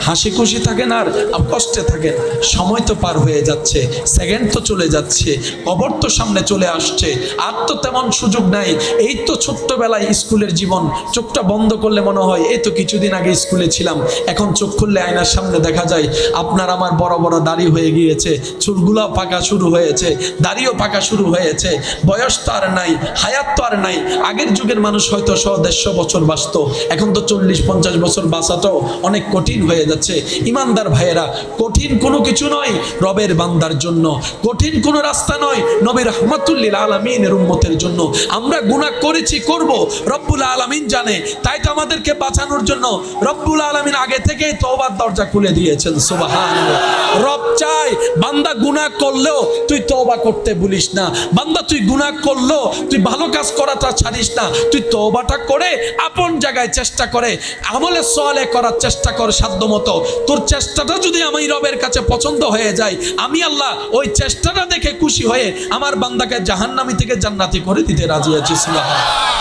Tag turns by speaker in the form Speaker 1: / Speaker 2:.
Speaker 1: হাসি খুশি থাকেন আর কষ্টে থাকেন। সময় তো পার হয়ে যাচ্ছে, সেকেন্ড তো চলে যাচ্ছে, কবর তো সামনে চলে আসছে, আর তো তেমন সুযোগ নাই। এই তো ছোট্টবেলায় স্কুলের জীবন, চোখটা বন্ধ করলে মনে হয় এই তো কিছুদিন আগে স্কুলে ছিলাম। এখন চোখ খুললে আয়নার সামনে দেখা যায় আপনার আমার বড় বড় দাড়ি হয়ে গিয়েছে, চুলগুলো পাকা শুরু হয়েছে, দাড়িও পাকা শুরু হয়েছে। বয়স তো আর নাই, হায়াত তো আর নাই। আগের যুগের মানুষ হয়তো 100-150 বছর বাঁচত, এখন তো 40-50 বছর বাঁচাটাও অনেক কঠিন হয়ে যাচ্ছে। ইমানদার ভাইয়েরা, কঠিন কোনো কিছু নয় রবের বান্দার জন্য, কঠিন কোনো রাস্তা নয় নবী রাহমাতুল লিল আলামিনের উম্মতের জন্য। আমরা গুনাহ করেছি, করব, রব্বুল আলামিন জানে। তাই তো আমাদেরকে বাঁচানোর জন্য রব্বুল আলামিন আগে থেকেই তওবার দরজা খুলে দিয়েছেন। সুবহানাল্লাহ। রব চায় বান্দা গুনাহ করলেও তুই তওবা করতে ভুলিস না। বান্দা তুই গুনাহ করলেও তুই ভালো কাজ করাটা ছাড়িস না। তুই তওবাটা করে আপন জায়গায় চেষ্টা করে আমলে সালেহ করার চেষ্টা কর সাধ্যমতো। তোর চেষ্টাটা যদি আমি রবের কাছে পছন্দ হয়ে যায়, আমি আল্লাহ ওই চেষ্টাটা দেখে খুশি হয়ে আমার বান্দাকে জাহান্নামী থেকে জান্নাতি করে দিতে রাজি আছি। সুবহানাল্লাহ।